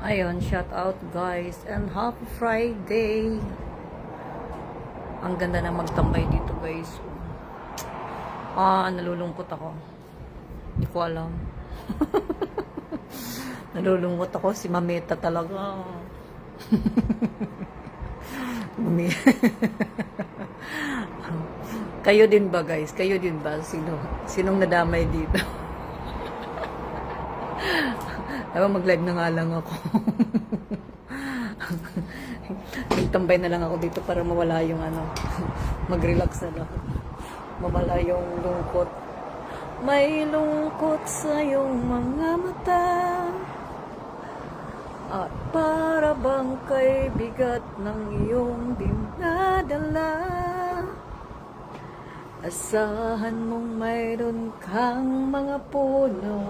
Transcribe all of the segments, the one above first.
Ayun, shout out guys and happy Friday. Ang ganda na magtambay dito guys. Nalulungkot ako. Hindi ko alam. Nalulungkot ako, si Mameta talaga. Kayo din ba guys? Kayo din ba? Sinong nadamay dito? Diba mag-live na nga lang ako. Nagtambay na lang ako dito para mawala yung mag-relax na lang. Mawala yung lungkot. May lungkot sa iyong mga mata, at para bang kay bigat ng iyong dinadala. Asahan mong mayroon kang mga puno.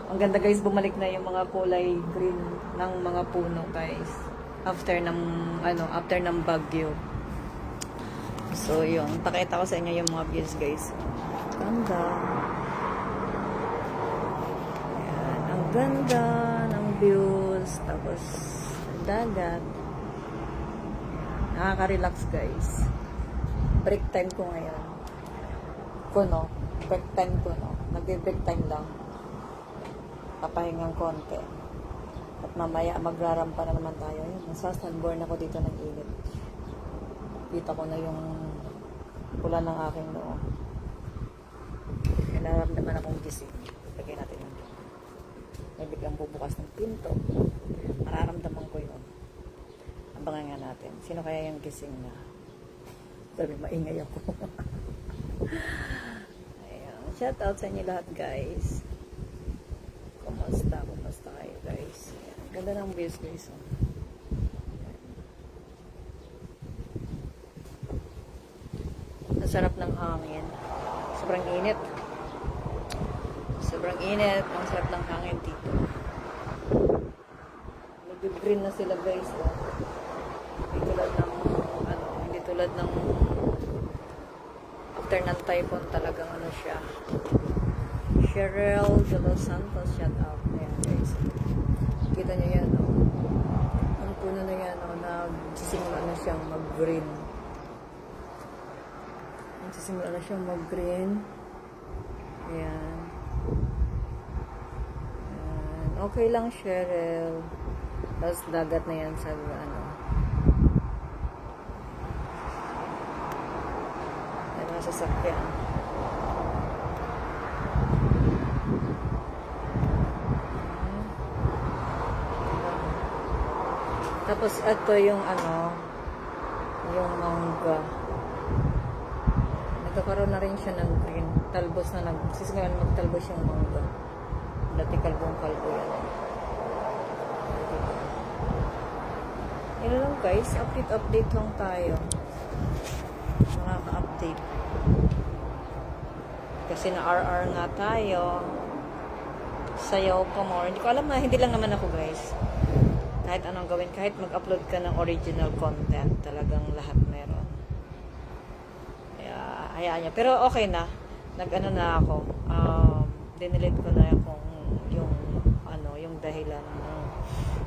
Ang ganda guys, bumalik na yung mga kulay green ng mga puno guys. After ng bagyo. So yun, pakita ko sa inyo yung mga views guys. Ganda. Ayan, ang ganda ng views. Tapos, dagat. Nakaka-relax guys. Break time ko ngayon. Break time ko, no? Nagbe-break time lang. Papahingang konti. At mamaya magrarampa na naman tayo. Nasa sunburn ako dito ng init. Kita ko na yung pula ng aking noo. Naramdaman akong gising. Lagyan natin yun. May biglang bubukas ng pinto. Mararamdaman ko yun. Abangan nga natin. Sino kaya yung gising na? Sabi, maingay ako. Ayan. Shout out sa inyo lahat guys. Kumusta kayo guys? Ayan. Ganda ng views guys. Ang sarap ng hangin. Sobrang init. Ang sarap ng hangin dito. Nag-green na sila guys. Hindi tulad ng after ng typhoon talagang siya. Cheryl de Los Santos, shout out. Ayan guys. Kita nyo yan, ang puno na yan, nagsisimula na siyang mag-green. Nagsisimula na siyang mag-green. Ayan. Okay lang, Cheryl. Tapos dagat na yan sa Ayan, mga sasakyan. Tapos ito yung yung mangga. Nagkakaroon na rin siya ng green. Talbos na ngayon magtalbos yung mangga. Dati kalbong-kalbo yan. Yun lang guys, update lang tayo. Nakaka-update. Kasi na-RR nga tayo. Sayaw pa more. Hindi ko alam na, hindi lang naman ako guys. Kahit anong gawin, kahit mag-upload ka ng original content, talagang lahat meron. Kaya, hayaan nyo. Pero okay na. Na ako. Dinelete ko na yung dahilan ng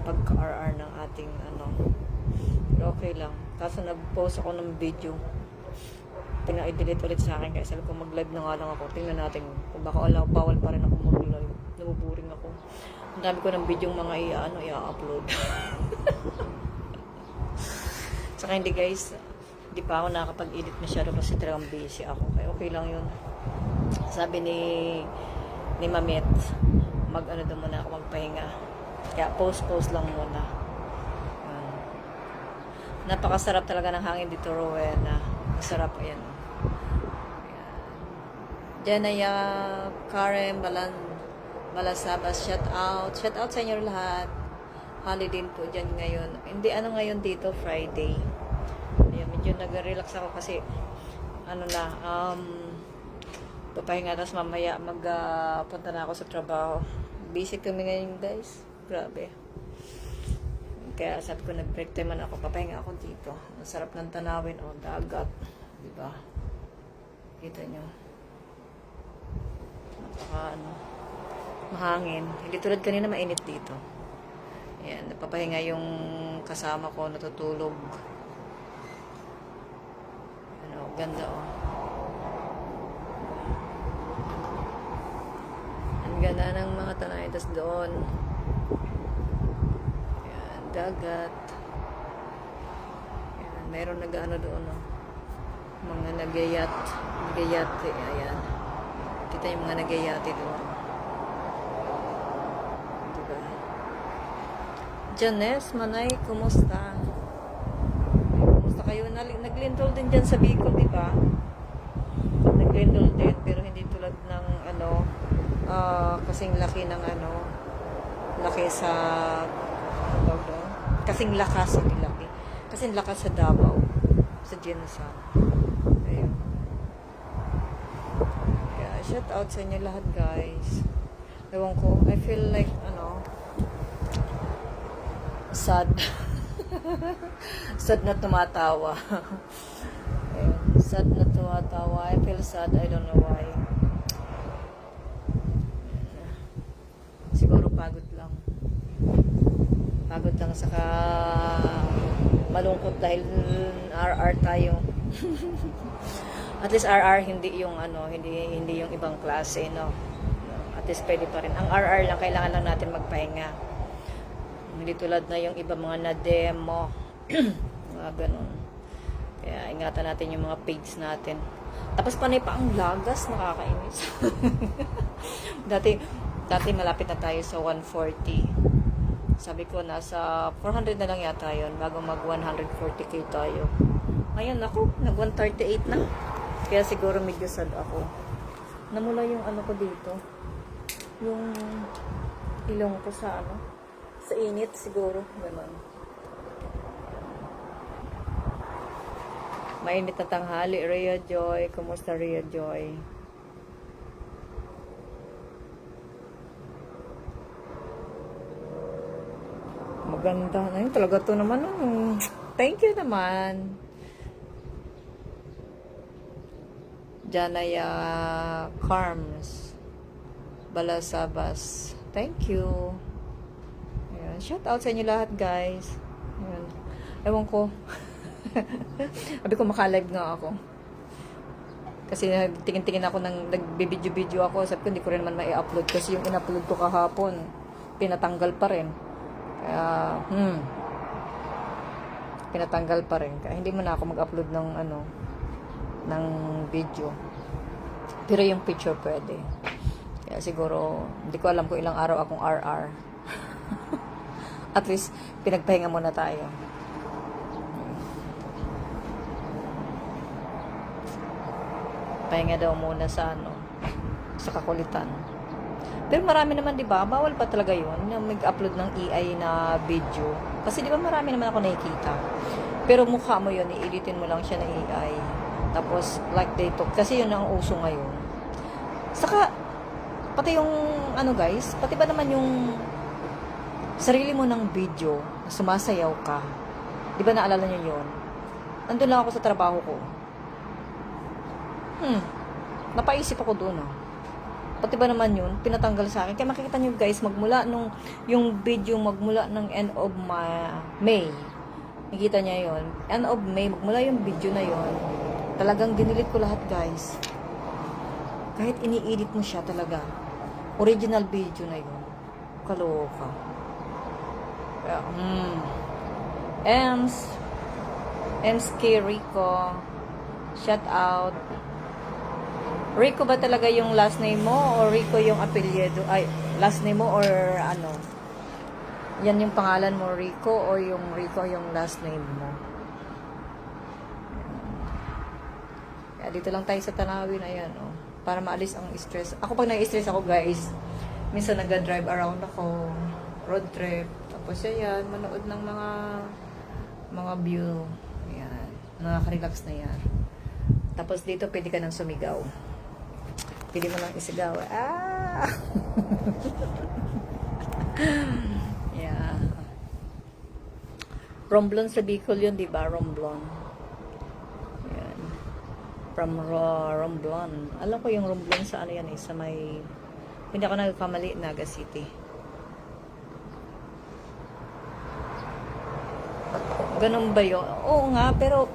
pagka-RR ng ating Pero okay lang. Kaso nag-post ako ng video. Pina-delete ulit sa akin. Kaya sabi ko mag-live na nga lang ako. Tingnan natin kung baka bawal pa rin ako mag-live. Nabuburing ako. Ang dami ko ng video mga i-upload. Saka hindi guys, hindi pa ako nakakapag-edit masyado kasi talagang busy ako. Kaya okay lang yun. Sabi ni Mamet, daw muna ako magpahinga. Kaya post lang muna. Napakasarap talaga ng hangin dito, Rowena. Masarap yan. Janaya, Karen, Malasabas, shout out sa inyo lahat. Holiday po dyan ngayon. Hindi ngayon dito, Friday. Ayan, medyo nag-relax ako kasi papahinga, tapos mamaya punta na ako sa trabaho. Busy kami ngayon guys. Grabe. Kaya sabi ko nag-break time man ako, papahinga ako dito. Ang sarap ng tanawin, dagat. Diba? Kita nyo. Mahangin. Hindi tulad kanina mainit dito. Ayan, napapahinga yung kasama ko, natutulog. Ano, ganda oh. Ang ganda ng mga tanay. Tas doon. Ayan, dagat. Ayan, mayroon nag-ano doon oh. Mga nagayate. Ayan. Kita yung mga nagayate doon. Diba? Janes, Manay, kumusta? Kumusta kayo? Naglindol din dyan sa Bicol, di ba? Naglindol din, pero hindi tulad ng ano, kasing laki ng ano, laki sa, ano tawag doon? Kasing lakas, hindi laki. Kasing lakas sa Davao, sa Gensan. Ayun. Yeah, shout out sa inyo lahat, guys. Ewan ko, I feel like, ano, sad. Sad na tumatawa. Ayun, sad na tumatawa. I feel sad, I don't know why. Siguro pagod lang. Pagod lang, saka malungkot dahil RR tayo. At least RR hindi yung ano, hindi yung ibang klase, no. At least pwede pa rin. Ang RR lang, kailangan lang natin magpahinga. Hindi tulad na yung iba mga na-demo. Mga ganun. Kaya ingatan natin yung mga page natin. Tapos panay pa ang lagas, nakakainis. dati malapit na tayo sa 140. Sabi ko nasa 400 na lang yata yun bago mag 140k tayo. Ngayon ako, nag 138 na. Kaya siguro medyo sad ako. Namula yung ano ko dito. Yung ilong ko sa ano. Sa init siguro. Ganun. Mainit na tanghali. Rhea Joy. Kumusta Rhea Joy? Maganda na yun. Talaga to naman. Thank you naman. Janaya Carms. Balasabas. Thank you. Ayan. Shout out sa inyo lahat, guys. Ayan. Ewan ko. Sabi ko maka-live nga ako. Kasi tingin-tingin ako ng nagbibideo-video ako. Sabi ko hindi ko rin naman mai-upload kasi yung in-upload ko kahapon pinatanggal pa rin. Kaya pinatanggal pa rin. Kaya hindi mo na ako mag-upload ng ano ng video. Pero yung picture pwede. Kaya siguro hindi ko alam kung ilang araw akong RR. At least pinagpahinga muna tayo. Pahinga daw muna sa ano, sa kakulitan. Pero marami naman, di ba? Bawal pa talaga yun, na mag-upload ng AI na video. Kasi di ba marami naman ako nakikita. Pero mukha mo yun, i-editin mo lang siya na AI. Tapos, like they talk. Kasi yun ang uso ngayon. Saka, pati yung, ano guys, pati ba naman yung sarili mo ng video, sumasayaw ka. Di ba naalala nyo yun? Nandun lang ako sa trabaho ko. Napaisip ako doon, ah. Pati ba naman yun, pinatanggal sa akin. Kaya makikita nyo guys, magmula nung, yung video magmula ng end of May. Nakikita nyo yun. End of May, magmula yung video na yun. Talagang dinilit ko lahat guys. Kahit ini-edit mo siya talaga. Original video na yun. Kaloka. Kaya, Ems K. Rico. Shout out. Rico ba talaga yung last name mo o Rico yung apelyido? Ay, last name mo or ano? Yan yung pangalan mo, Rico, o yung Rico yung last name mo? Kaya dito lang tayo sa Tanawin, ayan, oh. Para maalis ang stress. Ako pag nai-stress ako, guys, minsan nag-drive around ako, road trip, tapos ayan, manood ng mga view. Ayan, nakaka-relax na yan. Tapos dito, pwede ka nang sumigaw. Pwede mo lang isigaw. Ah! Yeah. Romblon sa Bicol yun, di ba? Romblon. Ayan. From Romblon. Alam ko yung Romblon sa ano yan eh, sa may Hindi ako nagkamali, Naga City. Ganun ba yun? Oo nga, pero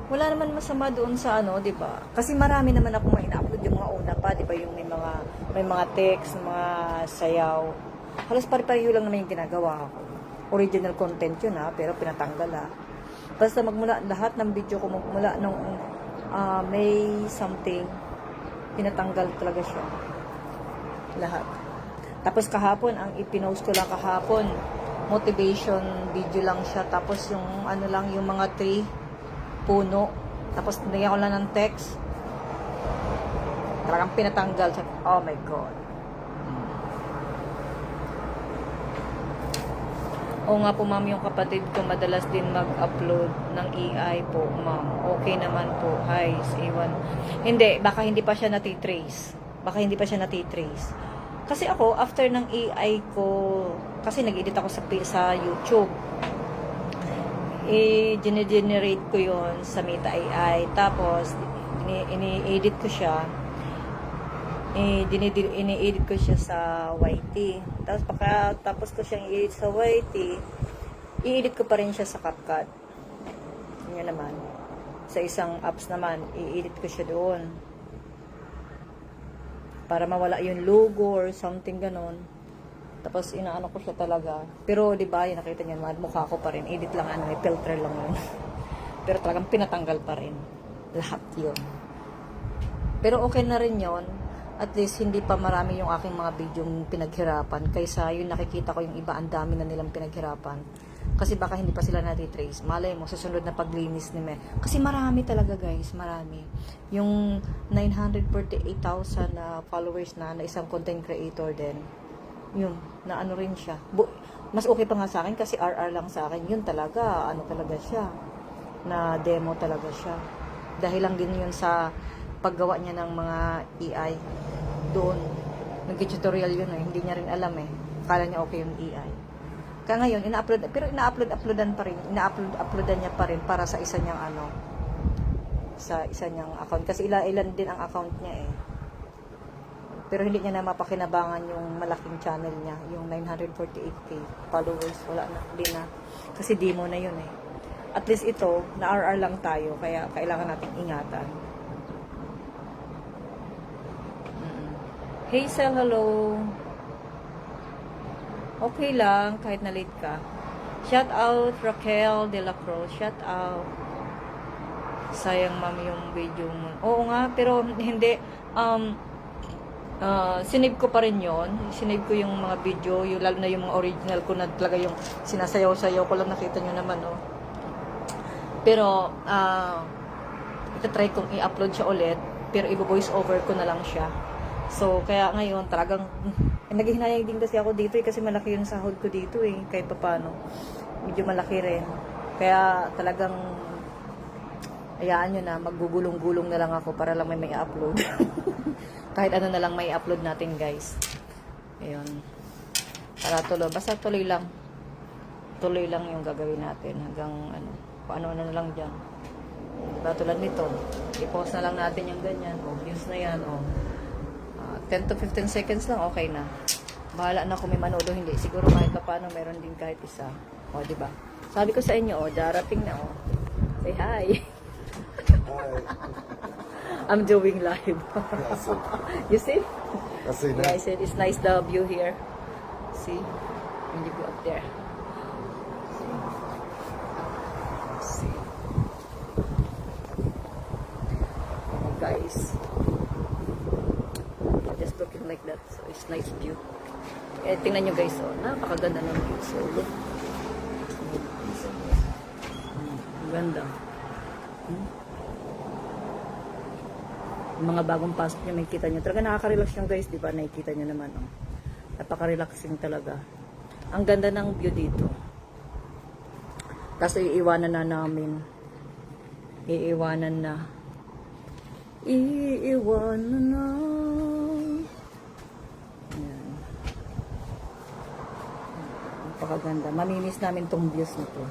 wala naman masama doon sa ano, 'di ba? Kasi marami naman ako may ina-upload yung mga una pa, 'di ba? Yung may mga text, mga sayaw. Halos pare-pareho lang naman yung ginagawa ko. Original content yun pero pinatanggal Basta magmula lahat ng video ko magmula nung may something pinatanggal talaga siya. Lahat. Tapos kahapon, ang ipinost ko lang kahapon, motivation video lang siya. Tapos yung ano lang, yung mga tree, puno. Tapos nilagyan ko lang ng text. Talagang pinatanggal. Oh my God. Oo nga po ma'am, yung kapatid ko madalas din mag-upload ng AI po ma'am. Okay naman po. Hi, Iwan. Hindi, baka hindi pa siya natitrace. Kasi ako, after ng AI ko, kasi nag-edit ako sa YouTube. I-generate ko yon sa Meta AI. Tapos, ini-edit ko siya. Ini-edit ko siya sa YT. Tapos tapos ko siyang i-edit sa YT, i-edit ko pa rin siya sa CapCut. Yun naman. Sa isang apps naman, i-edit ko siya doon. Para mawala yung logo or something ganon. Tapos inaano ko siya talaga. Pero 'di ba, yung nakita niyo, mukha ko pa rin. Edit lang may filter lang yun. Pero talagang pinatanggal pa rin. Lahat 'yun. Pero okay na rin 'yon. At least hindi pa marami yung aking mga bidyong pinaghirapan kaysa yung nakikita ko yung iba, ang dami na nilang pinaghirapan. Kasi baka hindi pa sila natitrace. Malay mo, susunod na paglinis ni Me. Kasi marami talaga guys, marami. Yung 948,000 na followers na isang content creator din. Yun, na ano rin siya. Mas okay pa nga sa akin kasi RR lang sa akin. Yun talaga, ano talaga siya. Na demo talaga siya. Dahil lang din yun sa paggawa niya ng mga AI doon. Nag-tutorial yun hindi niya rin alam Akala niya okay yung AI. Kaya ngayon, ina-uploadan pa rin. Ina-uploadan niya pa rin para sa isa niyang sa isa niyang account. Kasi ilan din ang account niya Pero hindi niya na mapakinabangan yung malaking channel niya. Yung 948k followers. Wala na. Hindi na. Kasi demo na yun At least ito, na RR lang tayo. Kaya kailangan nating ingatan. Hazel, hello. Okay lang, kahit na late ka. Shout out, Raquel de la Cruz. Shout out. Sayang, ma'am, yung video mo. Oo nga, pero hindi. Sinave ko pa rin yun. Sinave ko yung mga video, yung, lalo na yung mga original ko na talaga yung sinasayaw-sayaw ko lang, nakita nyo naman, Pero, itatry kong i-upload siya ulit, pero i-voice over ko na lang siya. So, kaya ngayon, talagang, naghihinayang din kasi ako dito kasi malaki yung sahod ko dito kahit papano. Medyo malaki rin. Kaya talagang, ayaan nyo na, maggugulong-gulong na lang ako para lang may upload. Kahit ano na lang may upload natin, guys. Ayun. Para tuloy. Basta tuloy lang. Tuloy lang yung gagawin natin hanggang paano na lang dyan. Diba tulad nito. I-post na lang natin yung ganyan. Views na yan. 10 to 15 seconds lang, okay na. Bahala na kung may manood o hindi. Siguro kahit pa paano, meron din kahit isa. Diba? Sabi ko sa inyo, darating na, Say hi. Hi. I'm doing live. You see? I see Yeah, I that. said it's nice the view here. See? When you go up there. See? Guys. Just looking like that. So, it's nice view. Tingnan nyo guys, napakaganda ng view. So, look. Ang ganda. Yung mga bagong pasok nyo, makikita nyo. Talaga nakaka-relax yung guys, di ba? Nakikita nyo naman, Napaka-relaxing talaga. Ang ganda ng view dito. Tapos iiwanan na namin. Iiwanan na. Iiwanan na. Ayan. Napakaganda. Mamimiss namin tong views nito.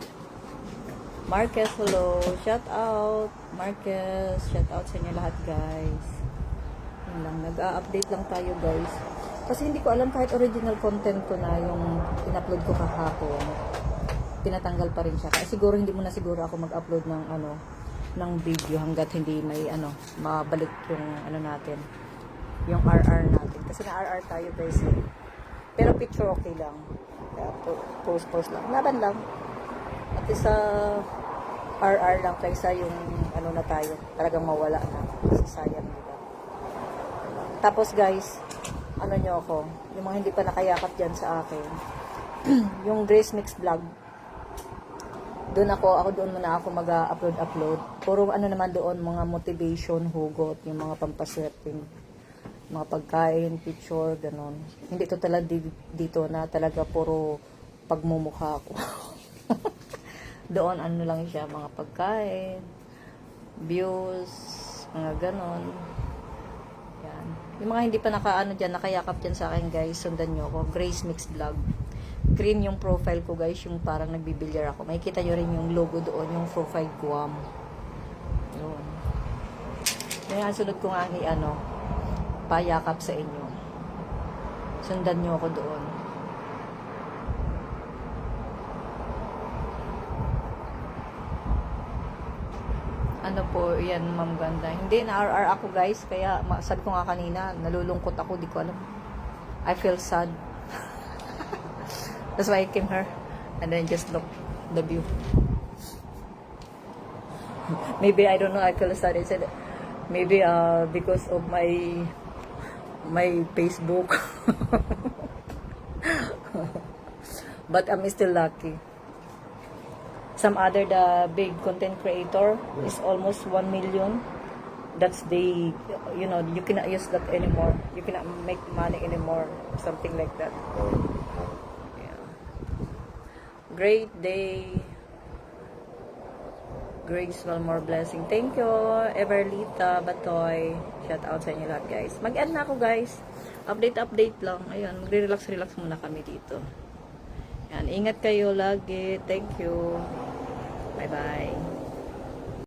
Marquez, hello. Shout out. Marquez, shout out sa inyo lahat, guys. Yun lang. Nag-update lang tayo, guys. Kasi hindi ko alam kahit original content ko na yung in-upload ko kahapon, tinatanggal pa rin siya. Kaya siguro hindi mo na siguro ako mag-upload ng ng video hanggat hindi may mabalik yung natin, yung RR natin. Kasi na RR tayo guys eh. Pero picture okay lang. Kaya post lang. Laban lang. At isa RR lang kaysa yung na tayo. Talagang mawala na. Kasi sayang, diba? Tapos guys, nyo ako, yung mga hindi pa nakayakap dyan sa akin, yung Grace Mix Vlog, doon muna ako mag-upload. Puro naman doon, mga motivation, hugot, yung mga pampaswerteng, mga pagkain, picture, ganon. Hindi to talaga dito na talaga puro pagmumukha ko. Doon lang siya, mga pagkain, views, mga ganon. Yan. Yung mga hindi pa nakayakap dyan sa akin guys, sundan nyo ako, Grace Mix Vlog. Green yung profile ko guys, yung parang nagbibilyar ako. Makikita nyo rin yung logo doon, yung profile Guam. Yun. Ngayon, sunod ko nga payakap sa inyo. Sundan nyo ako doon. Po, yan ma'am ganda. Hindi, na-RR ako guys, kaya sabi ko nga kanina, nalulungkot ako, di ko alam. I feel sad. That's why I came here. And then just look the view. Maybe, I don't know, I feel sad. I said, maybe because of my Facebook. But I'm still lucky. Some other, the big content creator is almost 1 million. That's you cannot use that anymore. You cannot make money anymore. Something like that. Yeah. Great day. Grace, well, more blessing. Thank you, Everlita, Batoy. Shout out sa inyo lahat, guys. Mag-end na ako, guys. Update lang. Ayun, magre-relax muna kami dito. Yan, ingat kayo lagi. Thank you. Bye-bye.